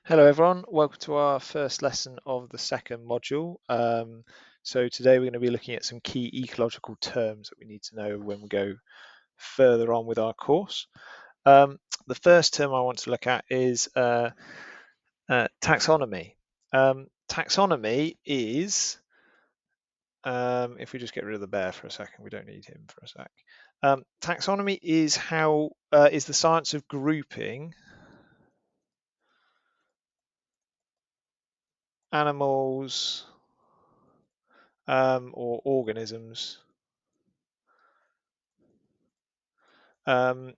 Hello everyone, welcome to our first lesson of the second module. So today we're going to be looking at some key ecological terms that we need to know when we go further on with our course. The first term I want to look at is taxonomy. Taxonomy is, if we just get rid of the bear for a second, we don't need him for a sec. Taxonomy is is the science of grouping animals or organisms um,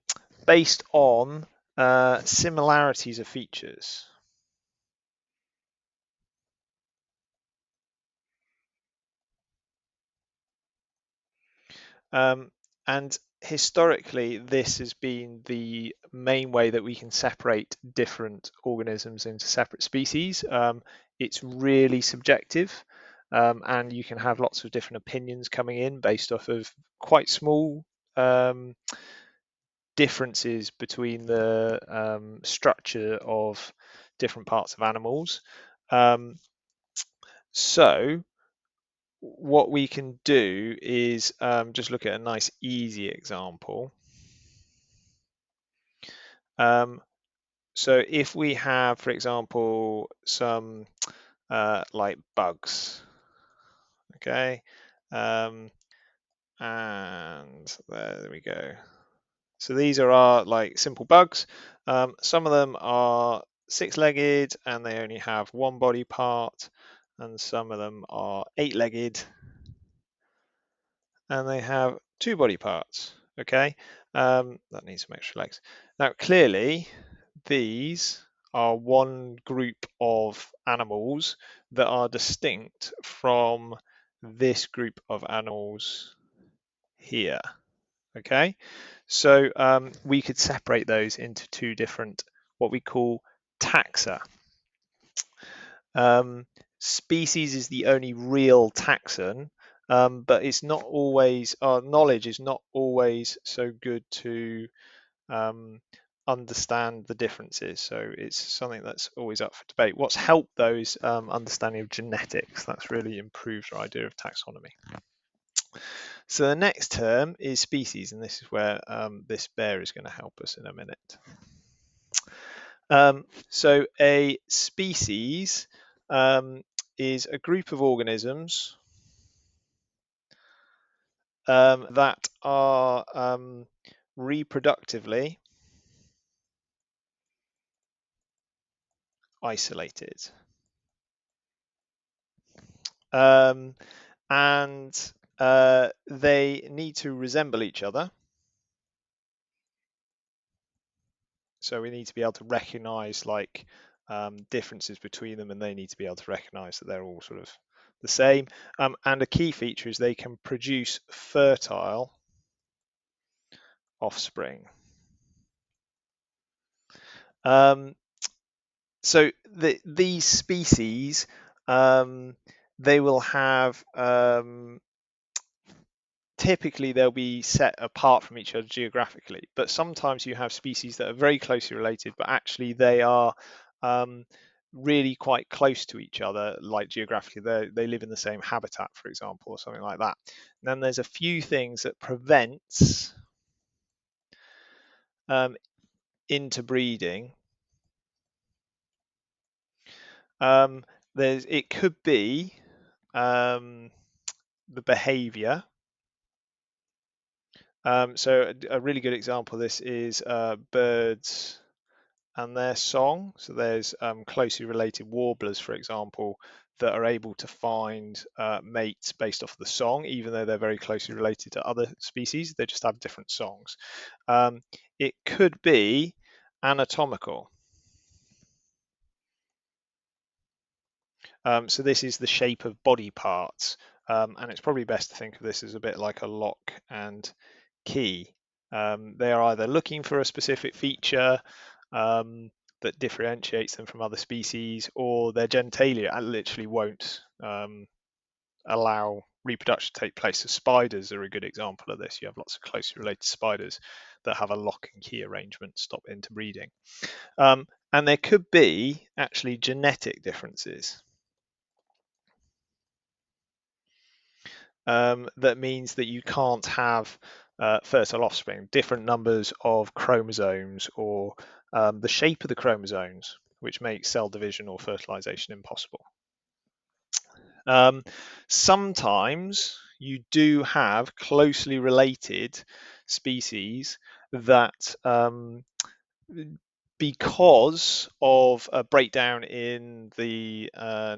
based on similarities of features. Um, and historically, this has been the main way that we can separate different organisms into separate species. It's really subjective, and you can have lots of different opinions coming in based off of quite small um, differences between the structure of different parts of animals. Um, so what we can do is just look at a nice easy example. Um, so if we have, for example, some like bugs, okay, and there we go. So these are our like simple bugs. Some of them are six-legged and they only have one body part, and some of them are eight-legged and they have two body parts. Okay, that needs some extra legs. Now, clearly, these are one group of animals that are distinct from this group of animals here. Okay, so we could separate those into two different, what we call taxa. Species is the only real taxon, but it's not always, our knowledge is not always so good to um, understand the differences. So it's something that's always up for debate. What's helped though is understanding of genetics. That's really improved our idea of taxonomy. So the next term is species, and this is where this bear is going to help us in a minute. So a species is a group of organisms that are reproductively isolated. And they need to resemble each other. So we need to be able to recognize like differences between them, and they need to be able to recognize that they're all sort of the same. And a key feature is they can produce fertile offspring. So these species, they will have typically they'll be set apart from each other geographically, but sometimes you have species that are very closely related, but actually they are really quite close to each other, like geographically. They live in the same habitat, for example, or something like that. And then there's a few things that prevents interbreeding. It could be the behavior. So a really good example of this is birds and their song. So there's closely related warblers, for example, that are able to find mates based off of the song, even though they're very closely related to other species. They just have different songs. It could be anatomical. So this is the shape of body parts, and it's probably best to think of this as a bit like a lock and key. They are either looking for a specific feature that differentiates them from other species, or their genitalia literally won't allow reproduction to take place. So spiders are a good example of this. You have lots of closely related spiders that have a lock and key arrangement to stop interbreeding. And there could be actually genetic differences. That means that you can't have fertile offspring, different numbers of chromosomes, or the shape of the chromosomes, which makes cell division or fertilization impossible. Sometimes you do have closely related species that because of a breakdown in the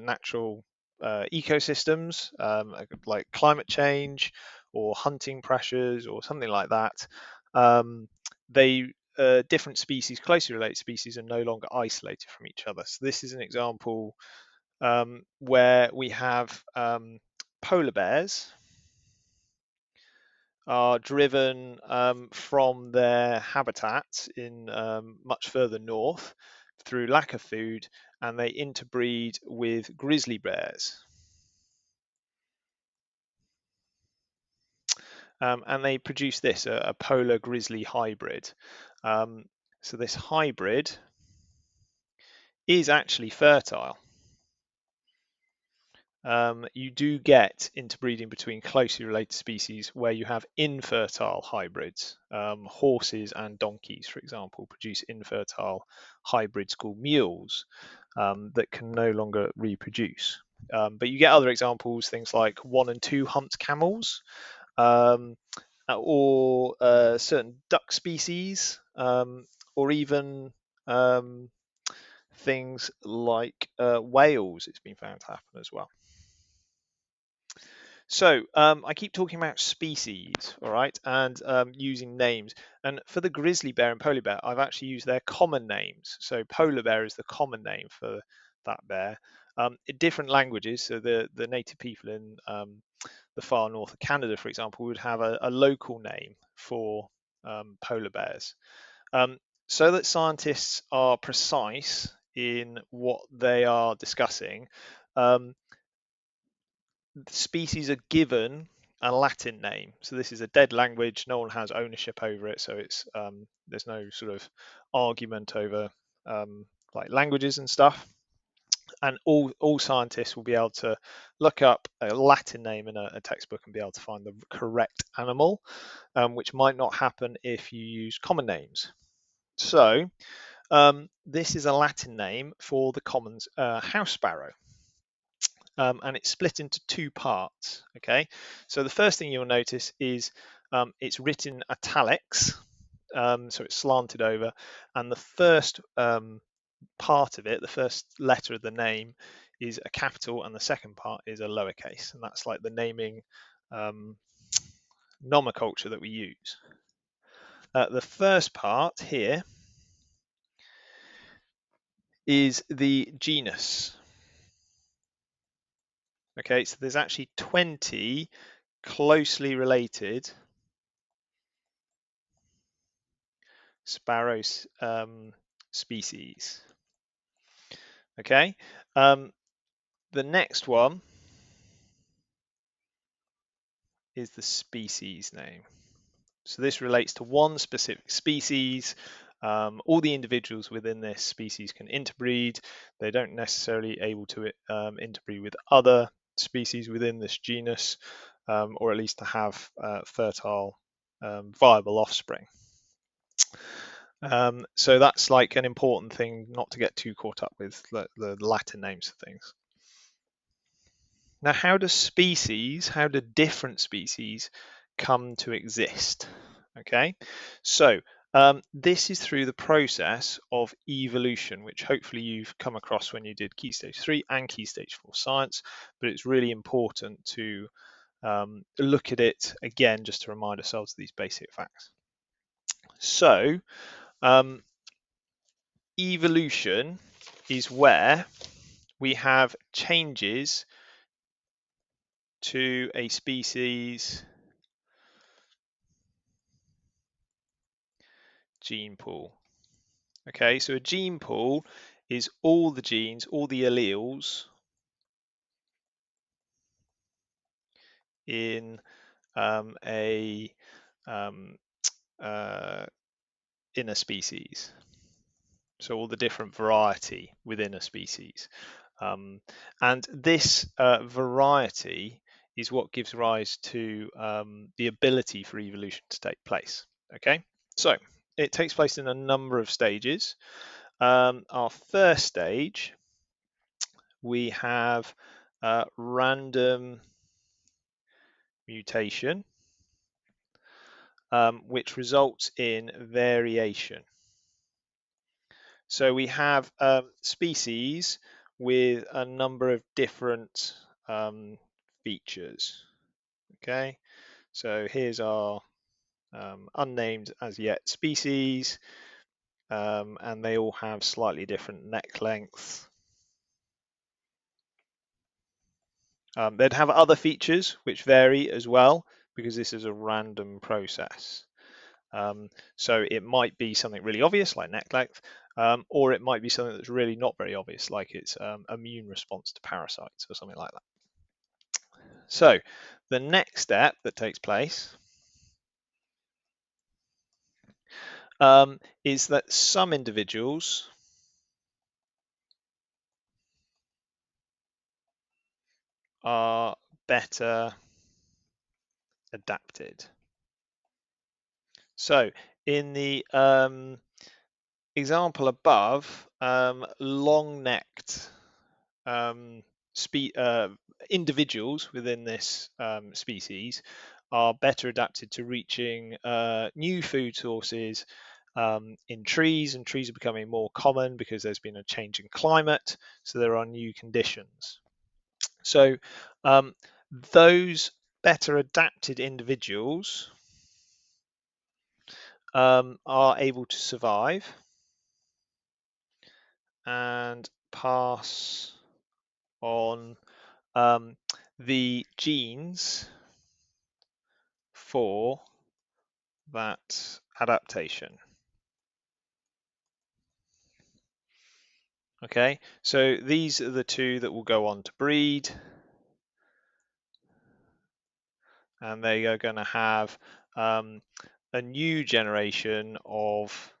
natural ecosystems, like climate change or hunting pressures or something like that, they different species, closely related species, are no longer isolated from each other. So this is an example where we have polar bears are driven from their habitat in much further north through lack of food, and they interbreed with grizzly bears. And they produce this, a polar grizzly hybrid. So this hybrid is actually fertile. You do get interbreeding between closely related species where you have infertile hybrids. Horses and donkeys, for example, produce infertile hybrids called mules that can no longer reproduce. But you get other examples, things like 1 and 2 humped camels, or certain duck species, or even things like whales. It's been found to happen as well. So I keep talking about species, all right, and using names. And for the grizzly bear and polar bear, I've actually used their common names. So polar bear is the common name for that bear. In different languages, so the native people in the far north of Canada, for example, would have a local name for polar bears. So that scientists are precise in what they are discussing, um, species are given a Latin name. So this is a dead language. No one has ownership over it. So it's there's no sort of argument over like languages and stuff. And all scientists will be able to look up a Latin name in a textbook and be able to find the correct animal, which might not happen if you use common names. So this is a Latin name for the common house sparrow. And it's split into 2 parts. Okay, so the first thing you'll notice is it's written italics, so it's slanted over, and the first part of it, the first letter of the name, is a capital, and the second part is a lowercase, and that's like the naming um, nomenclature that we use. The first part here is the genus. Okay, so there's actually 20 closely related sparrow species. Okay, the next one is the species name. So this relates to one specific species. All the individuals within this species can interbreed. They don't necessarily able to interbreed with other species within this genus, or at least to have fertile, viable offspring. So that's like an important thing not to get too caught up with the Latin names of things. Now, how do different species come to exist? Okay, so this is through the process of evolution, which hopefully you've come across when you did Key Stage 3 and Key Stage 4 science, but it's really important to look at it again just to remind ourselves of these basic facts. So, evolution is where we have changes to a species gene pool. Okay, so a gene pool is all the genes, all the alleles in a um, in a species. so all the different variety within a species. And this variety is what gives rise to the ability for evolution to take place. Okay, so it takes place in a number of stages. Our first stage, we have random mutation, which results in variation. So we have species with a number of different features. Okay, so here's our unnamed as yet species, and they all have slightly different neck lengths. They'd have other features which vary as well because this is a random process. So it might be something really obvious like neck length, or it might be something that's really not very obvious like its immune response to parasites or something like that. So the next step that takes place is that some individuals are better adapted. So in the example above, long-necked individuals within this species are better adapted to reaching new food sources in trees, and trees are becoming more common because there's been a change in climate, so there are new conditions. So those better adapted individuals are able to survive and pass on the genes for that adaptation. Okay, so these are the two that will go on to breed, and they are going to have a new generation of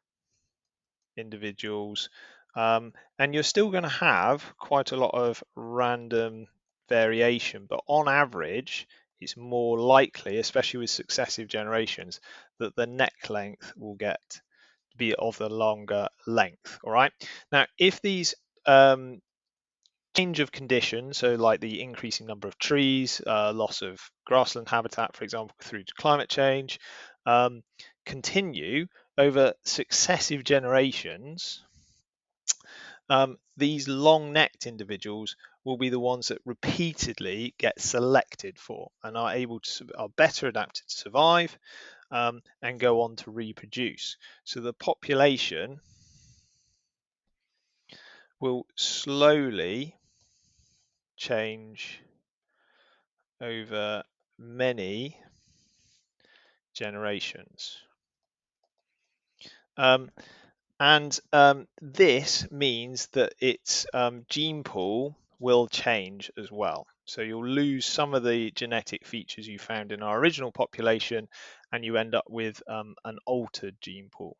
individuals, and you're still going to have quite a lot of random variation, but on average it's more likely, especially with successive generations, that the neck length will get be of the longer length. All right, now if these change of conditions, so like the increasing number of trees, loss of grassland habitat, for example, through to climate change, continue over successive generations, these long-necked individuals will be the ones that repeatedly get selected for and are better adapted to survive and go on to reproduce. So the population will slowly change over many generations. And this means that its gene pool will change as well. So you'll lose some of the genetic features you found in our original population, and you end up with an altered gene pool.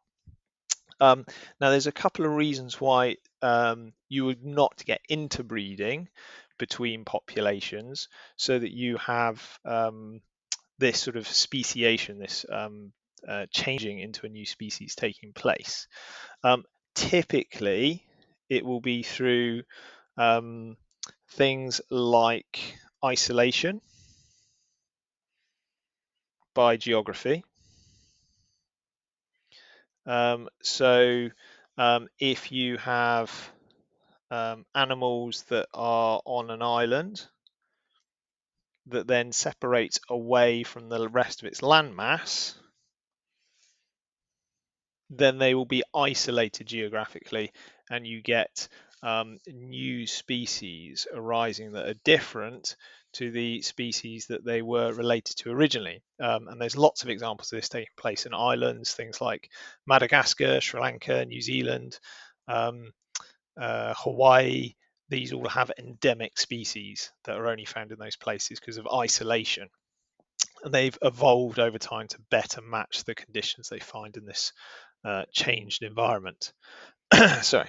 Now, there's a couple of reasons why you would not get interbreeding between populations, so that you have this sort of speciation, this changing into a new species taking place. Typically, it will be through things like isolation by geography. So if you have animals that are on an island that then separates away from the rest of its landmass, then they will be isolated geographically, and you get new species arising that are different to the species that they were related to originally. And there's lots of examples of this taking place in islands, things like Madagascar, Sri Lanka, New Zealand, Hawaii. These all have endemic species that are only found in those places because of isolation. And they've evolved over time to better match the conditions they find in this changed environment. Sorry.